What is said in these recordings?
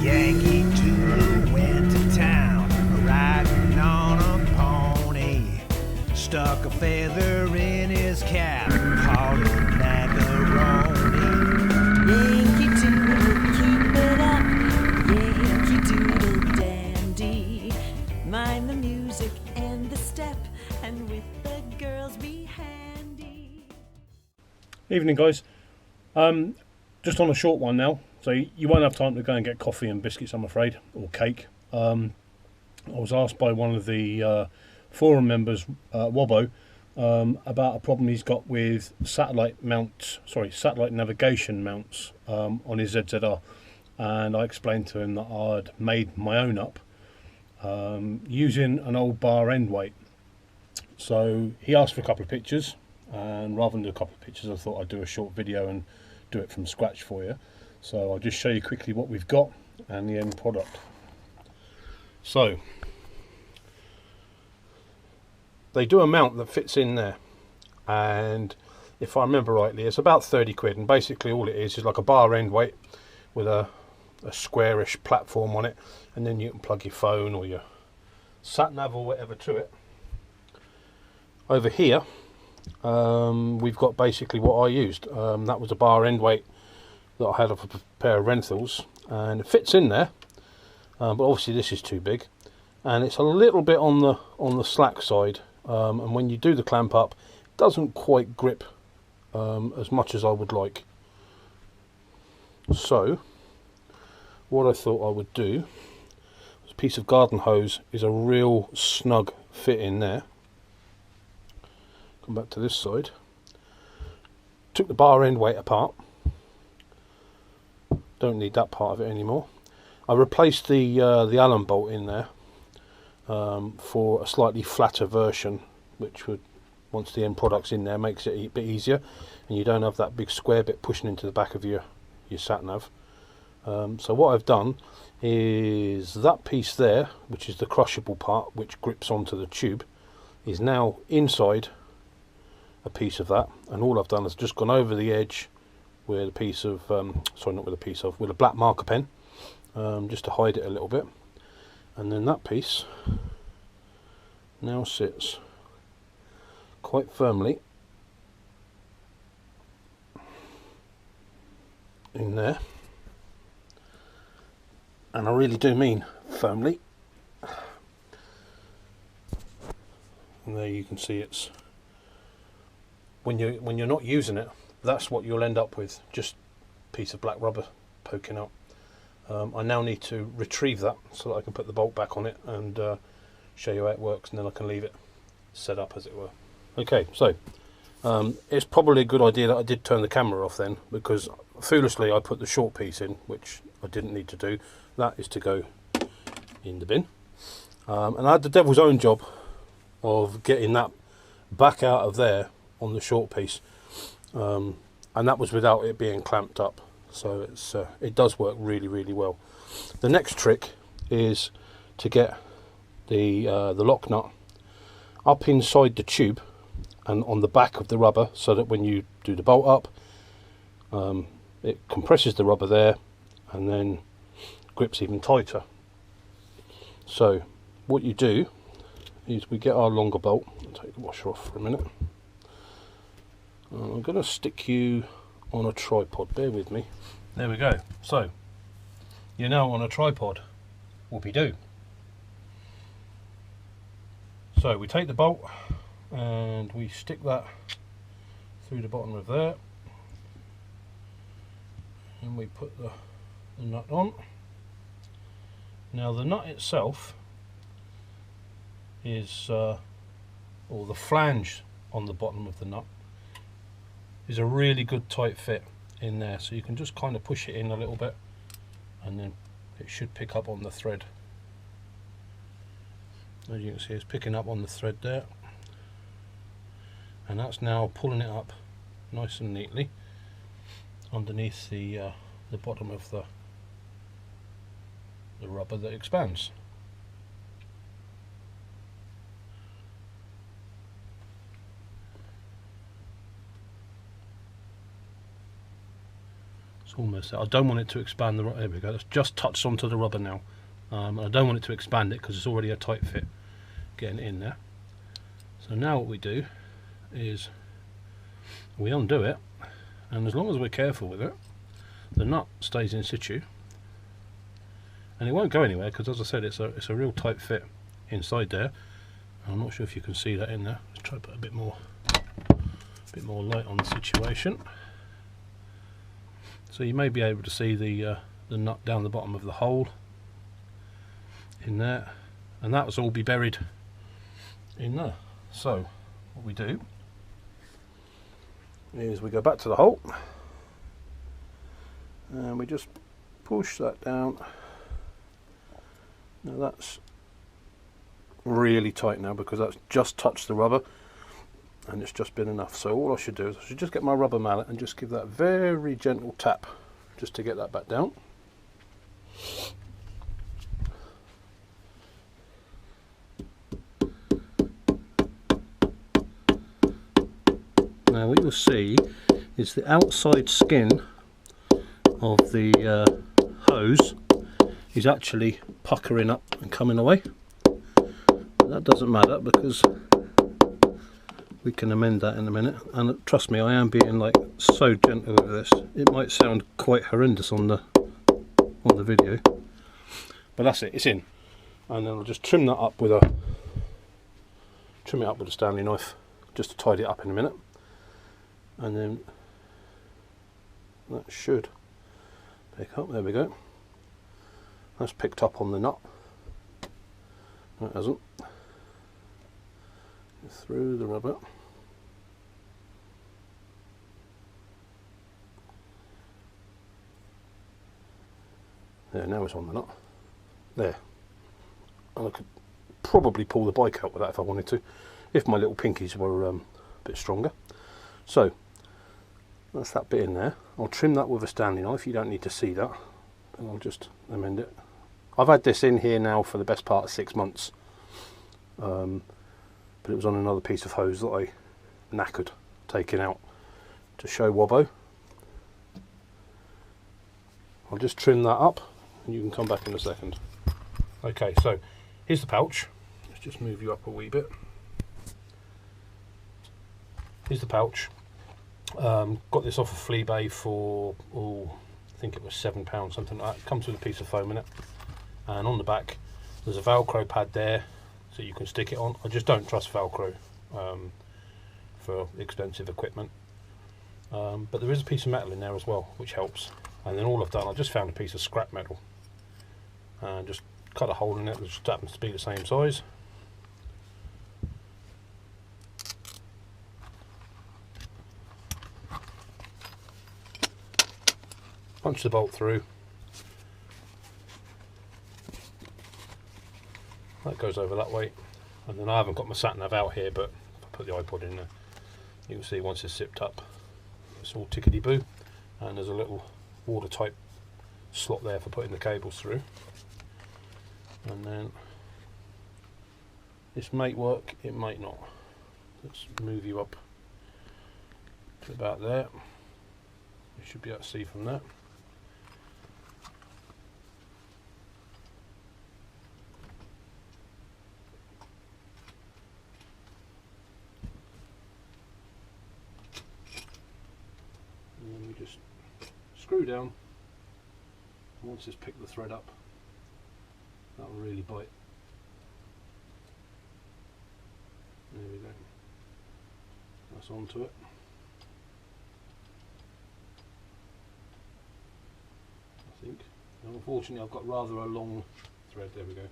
Yankee Doodle went to town, riding on a pony. Stuck a feather in his cap, called it macaroni. Yankee Doodle, keep it up. Yankee Doodle dandy. Mind the music and the step, and with the girls be handy. Evening, guys. Just on a short one now, so you won't have time to go and get coffee and biscuits, I'm afraid, or cake. I was asked by one of the forum members, Wobbo, about a problem he's got with satellite navigation mounts on his ZZR, and I explained to him that I'd made my own up using an old bar end weight. So he asked for a couple of pictures, and rather than do a couple of pictures, I thought I'd do a short video and do it from scratch for you. So I'll just show you quickly what we've got and the end product. So they do a mount that fits in there, and if I remember rightly, it's about 30 quid, and basically all it is like a bar end weight with a squarish platform on it, and then you can plug your phone or your sat nav or whatever to it. Over here we've got basically what I used. That was a bar end weight that I had off a pair of Renthals, and it fits in there, but obviously this is too big, and it's a little bit on the slack side, and when you do the clamp up, it doesn't quite grip as much as I would like. So what I thought I would do, this piece of garden hose is a real snug fit in there. Come back to this side. Took the bar end weight apart. Don't need that part of it anymore. I replaced the Allen bolt in there for a slightly flatter version, which would, once the end product's in there, makes it a bit easier, and you don't have that big square bit pushing into the back of your sat nav. So what I've done is that piece there, which is the crushable part, which grips onto the tube, is now inside a piece of that, and all I've done is just gone over the edge with a piece of with a black marker pen, just to hide it a little bit, and then that piece now sits quite firmly in there, and I really do mean firmly. And there you can see it's when you're not using it, that's what you'll end up with, just a piece of black rubber poking out. I now need to retrieve that so that I can put the bolt back on it and show you how it works, and then I can leave it set up, as it were. Okay, so it's probably a good idea that I did turn the camera off then, because foolishly I put the short piece in, which I didn't need to do. That is to go in the bin, and I had the devil's own job of getting that back out of there on the short piece, and that was without it being clamped up, so it does work really well. The next trick is to get the lock nut up inside the tube and on the back of the rubber, so that when you do the bolt up, it compresses the rubber there and then grips even tighter. So what you do is we get our longer bolt. I'll take the washer off for a minute. I'm going to stick you on a tripod, bear with me. There we go. So you're now on a tripod. Whoopie-doo. So we take the bolt and we stick that through the bottom of there, and we put the nut on. Now the nut itself is, or the flange on the bottom of the nut, is a really good tight fit in there, so you can just kind of push it in a little bit and then it should pick up on the thread. As you can see, it's picking up on the thread there, and that's now pulling it up nice and neatly underneath the bottom of the rubber that expands. It's almost there. I don't want it to expand the rubber. There we go. It's just touched onto the rubber now. I don't want it to expand it because it's already a tight fit getting it in there. So now what we do is we undo it, and as long as we're careful with it, the nut stays in situ and it won't go anywhere, because as I said, it's a real tight fit inside there. I'm not sure if you can see that in there. Let's try to put a bit more light on the situation. So you may be able to see the nut down the bottom of the hole in there, and that will all be buried in there. So what we do is we go back to the hole and we just push that down. Now that's really tight now because that's just touched the rubber and it's just been enough. So all I should do is I should just get my rubber mallet and just give that a very gentle tap just to get that back down. Now what you'll see is the outside skin of the hose is actually puckering up and coming away. But that doesn't matter because we can amend that in a minute, and trust me, I am being like so gentle with this. It might sound quite horrendous on the video, but that's it, it's in. And then I'll just trim it up with a Stanley knife just to tidy it up in a minute, and then that should pick up. There we go. That's picked up on the nut. No, it hasn't. Through the rubber. There, now it's on the nut. There. And I could probably pull the bike out with that if I wanted to, if my little pinkies were a bit stronger. So that's that bit in there. I'll trim that with a Stanley knife. You don't need to see that, and I'll just amend it. I've had this in here now for the best part of 6 months, but it was on another piece of hose that I knackered taking out to show Wobbo. I'll just trim that up and you can come back in a second. Okay, so here's the pouch. Let's just move you up a wee bit. Here's the pouch. Got this off of Fleabay for, I think it was £7, something like that. It comes with a piece of foam in it, and on the back there's a Velcro pad there so you can stick it on. I just don't trust Velcro for expensive equipment, but there is a piece of metal in there as well, which helps. And then all I've done, I just found a piece of scrap metal and just cut a hole in it, which just happens to be the same size. Punch the bolt through. That goes over that way, and then I haven't got my sat nav out here, but if I put the iPod in there, you can see once it's zipped up, it's all tickety boo, and there's a little watertight slot there for putting the cables through. And then this might work, it might not. Let's move you up to about there. You should be able to see from that. And then we just screw down. Once it's picked the thread up, that will really bite. There we go. That's onto it. I think. Now, unfortunately, I've got rather a long thread. There we go.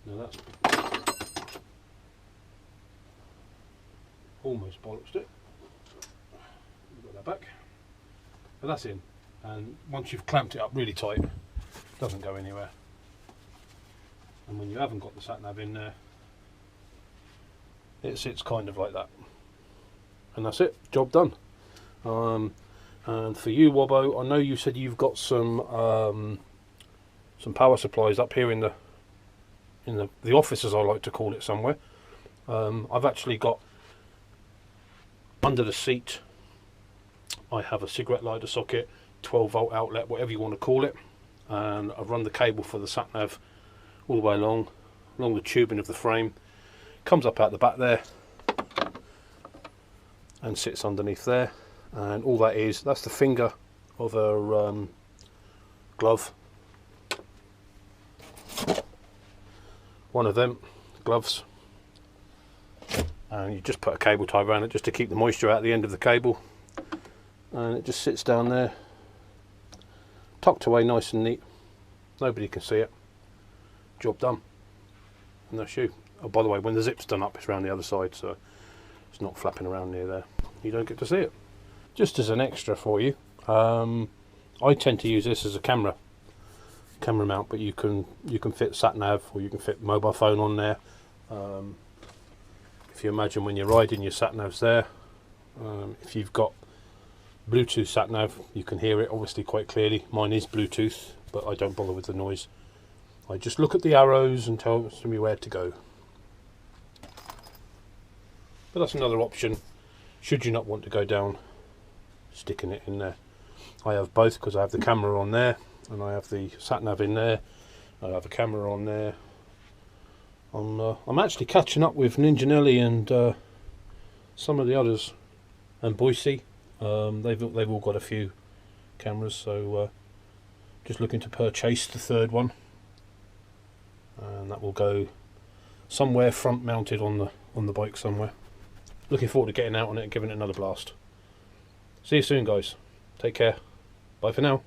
Now that's almost bollocksed it. Got that back. But that's in. And once you've clamped it up really tight, it doesn't go anywhere. And when you haven't got the sat nav in there, it sits kind of like that. And that's it, job done. And for you, Wobbo, I know you said you've got some power supplies up here in the office, as I like to call it, somewhere. I've actually got under the seat. I have a cigarette lighter socket. 12-volt outlet, whatever you want to call it, and I've run the cable for the sat-nav all the way along the tubing of the frame. Comes up out the back there and sits underneath there, and all that is, that's the finger of a glove, one of them gloves, and you just put a cable tie around it just to keep the moisture out the end of the cable, and it just sits down there tucked away nice and neat. Nobody can see it. Job done. And that's you. Oh, by the way, when the zip's done up, it's around the other side, so it's not flapping around near there. You don't get to see it. Just as an extra for you, I tend to use this as a camera mount, but you can fit sat nav, or you can fit mobile phone on there. If you imagine when you're riding, your sat nav's there. If you've got Bluetooth sat nav, you can hear it obviously quite clearly. Mine is Bluetooth, but I don't bother with the noise. I just look at the arrows and tell me where to go. But that's another option should you not want to go down sticking it in there. I have both, because I have the camera on there and I have the sat nav in there. I have a camera on there. I'm actually catching up with Ninja Nelly and some of the others, and Boise. They've all got a few cameras, so just looking to purchase the third one, and that will go somewhere front mounted on the bike somewhere. Looking forward to getting out on it and giving it another blast. See you soon, guys. Take care. Bye for now.